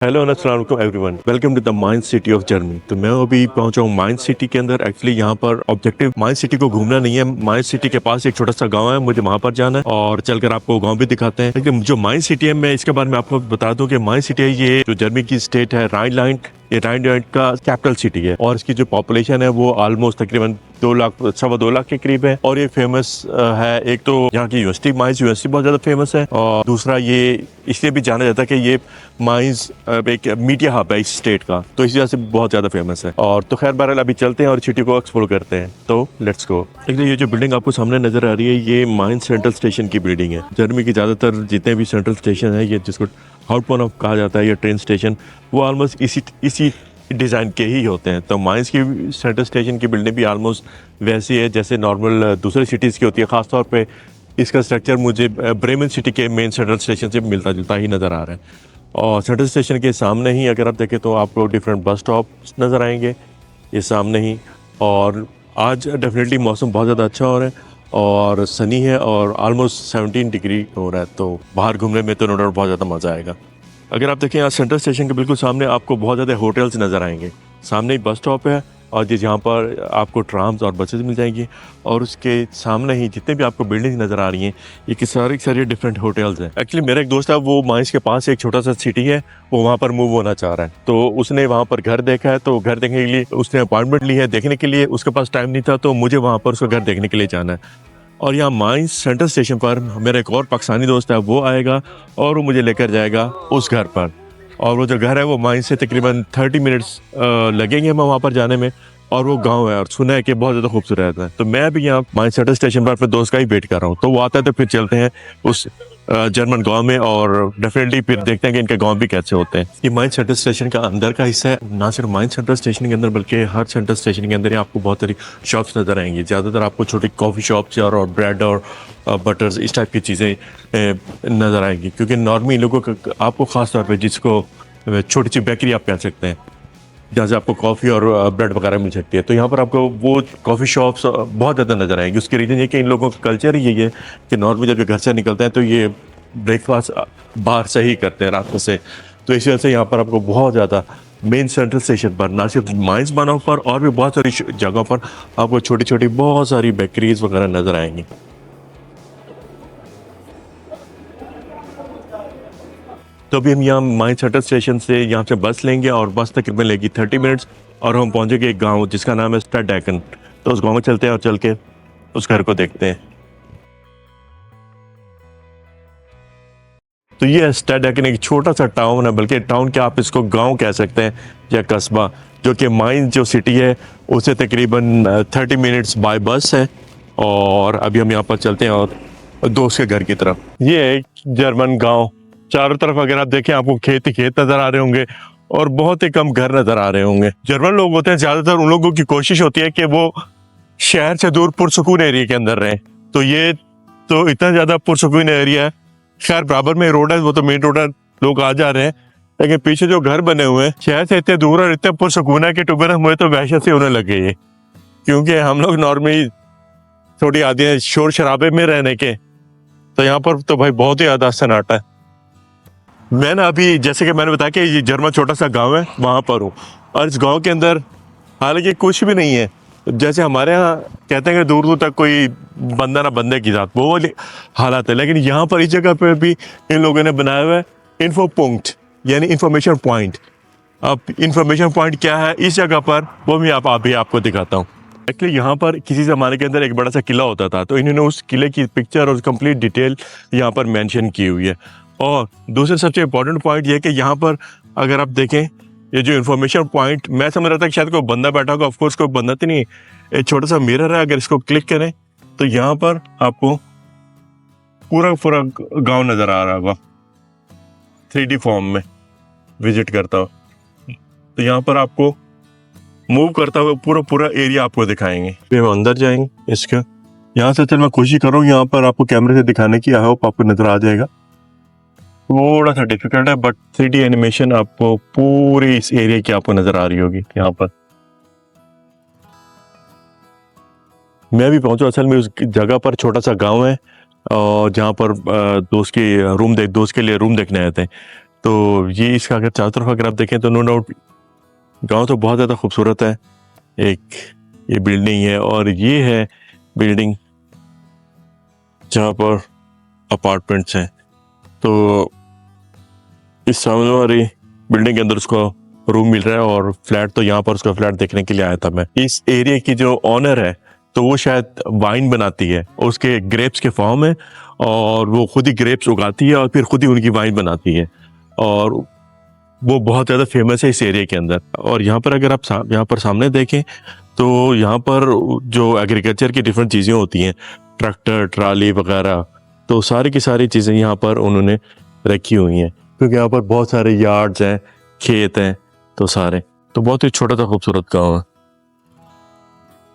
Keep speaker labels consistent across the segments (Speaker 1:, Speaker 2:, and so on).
Speaker 1: Hello अस्सलाम वालेकुम everyone, welcome to the mind city of Germany. तो मैं अभी पहुंचा हूँ माइंड सिटी के अंदर। एक्चुअली यहाँ पर ऑब्जेक्टिव माइंड सिटी को घूमना नहीं है। माइंड सिटी के पास एक छोटा सा गांव है, मुझे वहां पर जाना है और चलकर आपको गांव भी दिखाते हैं। लेकिन जो माइंड सिटी है, मैं इसके बारे में आपको बता दूं कि माइंड सिटी है ये जो जर्मनी की स्टेट है राइनलैंड, ये राइनलैंड का कैपिटल सिटी है और इसकी जो पॉपुलेशन है वो ऑलमोस्ट तकरीबन 2 लाख 2.25 लाख के करीब है। और ये फेमस है, एक तो यहाँ की यूनिवर्सिटी माइंस यूनिवर्सिटी बहुत ज़्यादा फेमस है और दूसरा ये इसलिए भी जाना जाता है कि ये माइंस एक मीडिया हब है इस स्टेट का, तो इसी वजह से बहुत ज़्यादा फेमस है। और तो खैर बहरहाल अभी चलते हैं और सिटी को एक्सप्लोर करते हैं, तो लेट्स गो। देखिए ये जो बिल्डिंग आपको सामने नजर आ रही है ये माइंस सेंट्रल स्टेशन की बिल्डिंग है। जर्मनी की ज़्यादातर जितने भी सेंट्रल स्टेशन है, ये जिसको हाउटपोन ऑफ कहा जाता है या ट्रेन स्टेशन, वो ऑलमोस्ट इसी डिज़ाइन के ही होते हैं। तो माइंस की सेंट्रल स्टेशन की बिल्डिंग भी ऑलमोस्ट वैसी है जैसे नॉर्मल दूसरे सिटीज़ की होती है। ख़ासतौर पे इसका स्ट्रक्चर मुझे ब्रेमेन सिटी के मेन सेंट्रल स्टेशन से मिलता जुलता ही नज़र आ रहा है। और सेंट्रल स्टेशन के सामने ही अगर आप देखें तो आपको डिफरेंट बस स्टॉप नज़र आएंगे ये सामने ही। और आज डेफिनेटली मौसम बहुत ज़्यादा अच्छा हो रहा है और सनी है और ऑलमोस्ट 17 डिग्री हो रहा है, तो बाहर घूमने में तो नो डाउट बहुत ज़्यादा मज़ा आएगा। अगर आप देखें यहाँ सेंट्रल स्टेशन के बिल्कुल सामने आपको बहुत ज़्यादा होटल्स नज़र आएंगे। सामने ही बस स्टॉप है और जहाँ पर आपको ट्राम्स और बसेस मिल जाएंगी और उसके सामने ही जितने भी आपको बिल्डिंग्स नज़र आ रही हैं ये कि सारी डिफरेंट होटल्स हैं। एक्चुअली मेरा एक दोस्त है, वो माइंस के पास एक छोटा सा सिटी है, वो वहाँ पर मूव होना चाह रहा है। तो उसने वहाँ पर घर देखा है, तो घर देखने के लिए उसने अपॉइंटमेंट ली है देखने के लिए। उसके पास टाइम नहीं था तो मुझे वहाँ पर उसका घर देखने के लिए जाना है। और यहाँ माइंस सेंट्रल स्टेशन पर मेरा एक और पाकिस्तानी दोस्त है, वो आएगा और वो मुझे लेकर जाएगा उस घर पर। और वो जो घर है वो माइंस से तकरीबन 30 मिनट्स लगेंगे हमें वहाँ पर जाने में। और वो गांव है और सुना है कि बहुत ज़्यादा खूबसूरत है। तो मैं भी यहाँ माइंस सेंट्रल स्टेशन पर अपने दोस्त का ही वेट कर रहा हूँ, तो वो आता है तो फिर चलते हैं उस जर्मन गांव में और डेफिनेटली फिर देखते हैं कि इनके गांव भी कैसे होते हैं। ये माइंस सेंट्रल स्टेशन का अंदर का हिस्सा है। ना सिर्फ माइंस सेंट्रल स्टेशन के अंदर बल्कि हर सेंट्रल स्टेशन के अंदर ही आपको बहुत सारी शॉप्स नज़र आएंगी। ज़्यादातर आपको छोटी कॉफ़ी शॉप्स और ब्रेड और बटर्स इस टाइप की चीज़ें नज़र आएंगी, क्योंकि नॉर्मली लोगों को आपको ख़ास तौर पर जिसको छोटी सी बेकरी आप कह सकते हैं जहाँ से आपको कॉफ़ी और ब्रेड वगैरह मिल सकती है, तो यहाँ पर आपको वो कॉफ़ी शॉप्स बहुत ज़्यादा नज़र आएंगी। उसकी रीज़न ये कि इन लोगों का कल्चर ही यही है कि नॉर्मली जब घर से निकलते हैं तो ये ब्रेकफास्ट बाहर से ही करते हैं रात से। तो इसी वजह से यहाँ पर आपको बहुत ज़्यादा मेन सेंट्रल स्टेशन पर ना सिर्फ माइंस बानहोफ पर और भी बहुत सारी जगहों पर आपको छोटी छोटी बहुत सारी बेकरीज वगैरह नज़र आएंगी। तो अभी हम यहाँ माइन सेंट्रल स्टेशन से यहाँ से बस लेंगे और बस तकरीबन लेगी 30 मिनट्स और हम पहुँचेंगे एक गांव जिसका नाम है स्टडैकन। तो उस गांव में चलते हैं और चल के उस घर को देखते हैं। तो ये स्टडैकन एक छोटा सा टाउन है, बल्कि टाउन क्या आप इसको गांव कह सकते हैं या कस्बा, जो कि माइन जो सिटी है उससे तकरीबन 30 मिनट्स बाय बस है। और अभी हम यहाँ पर चलते हैं और दोस्त के घर की तरफ। ये एक जर्मन गांव, चारों तरफ अगर आप देखें आपको खेत ही खेत नजर आ रहे होंगे और बहुत ही कम घर नजर आ रहे होंगे। जर्मन लोग होते हैं ज्यादातर, उन लोगों की कोशिश होती है कि वो शहर से दूर पुरसुकून एरिया के अंदर रहें। तो ये तो इतना ज्यादा पुरसुकून एरिया है। खैर बराबर में रोड है, वो तो मेन रोड है, लोग आ जा रहे हैं, लेकिन पीछे जो घर बने हुए हैं शहर से इतने दूर और इतने पुरसुकून है कि टुबेरस मुझे तो वहशत से होने लग गई है, क्योंकि हम लोग नॉर्मली थोड़ी आदि है शोर शराबे में रहने के, तो यहाँ पर तो भाई बहुत ही ज्यादा सन्नाटा है। मैं ना अभी जैसे कि मैंने बताया कि ये जर्मन छोटा सा गांव है, वहाँ पर हूँ और इस गांव के अंदर हालांकि कुछ भी नहीं है। जैसे हमारे यहाँ कहते हैं कि दूर दूर तक कोई बंदा ना बंदे की जात, वो वाली हालात है। लेकिन यहाँ पर इस जगह पर भी इन लोगों ने बनाया हुआ है इन्फो पॉइंट, यानी इंफॉर्मेशन पॉइंट। अब इंफॉर्मेशन पॉइंट क्या है इस जगह पर, वो भी आपको दिखाता हूँ। एक्चुअली यहाँ पर किसी ज़माने के अंदर एक बड़ा सा किला होता था, तो इन्होंने उस किले की पिक्चर और कंप्लीट डिटेल यहाँ पर मेंशन की हुई है। और दूसरा सबसे इम्पोर्टेंट पॉइंट ये है कि यहाँ पर अगर आप देखें ये जो इन्फॉर्मेशन पॉइंट, मैं समझ रहा था कि शायद कोई बंदा बैठा होगा, ऑफकोर्स कोई बंदा तो नहीं, एक छोटा सा मिरर है, अगर इसको क्लिक करें तो यहाँ पर आपको पूरा पूरा गाँव नज़र आ रहा होगा 3D फॉर्म में विजिट करता हो। तो यहाँ पर आपको मूव करता हुआ पूरा पूरा एरिया आपको दिखाएंगे। फिर हम अंदर जाएंगे इसका, यहाँ से चल मैं कोशिश कर रहा हूँ यहाँ पर आपको कैमरे से दिखाने की, आई होप आपको नजर आ जाएगा। थोड़ा सा डिफिकल्ट है बट 3D एनिमेशन आपको पूरी इस एरिया की आपको नजर आ रही होगी। यहाँ पर मैं भी पहुंचा, असल में उस जगह पर छोटा सा गांव है और जहाँ पर दोस्त के लिए रूम देखने आए थे। तो ये इसका अगर चारों तरफ अगर आप देखें तो नो डाउट गांव तो बहुत ज़्यादा खूबसूरत है। एक ये बिल्डिंग है और ये है बिल्डिंग जहाँ पर अपार्टमेंट्स हैं। तो इस सामने वाली बिल्डिंग के अंदर उसको रूम मिल रहा है और फ्लैट तो यहाँ पर उसका फ्लैट देखने के लिए आया था मैं। इस एरिया की जो ऑनर है तो वो शायद वाइन बनाती है, उसके ग्रेप्स के फॉर्म है और वो खुद ही ग्रेप्स उगाती है और फिर खुद ही उनकी वाइन बनाती है और वो बहुत ज़्यादा फेमस है इस एरिया के अंदर। और यहाँ पर अगर आप यहाँ पर सामने देखें तो यहाँ पर जो एग्रीकल्चर की डिफरेंट चीज़ें होती हैं, ट्रैक्टर, ट्राली वगैरह, तो सारी की सारी चीज़ें यहाँ पर उन्होंने रखी हुई हैं क्योंकि यहाँ पर बहुत सारे यार्ड्स हैं, खेत हैं, तो सारे तो बहुत ही छोटा सा खूबसूरत गाँव है।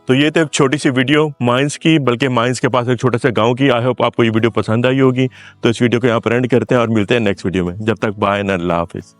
Speaker 1: तो ये तो एक छोटी सी वीडियो माइंस की, बल्कि माइंस के पास एक छोटा सा गांव की। आई होप आपको ये वीडियो पसंद आई होगी। तो इस वीडियो को यहाँ पर एंड करते हैं और मिलते हैं नेक्स्ट वीडियो में। जब तक बाय एंड अल्लाह हाफिज़।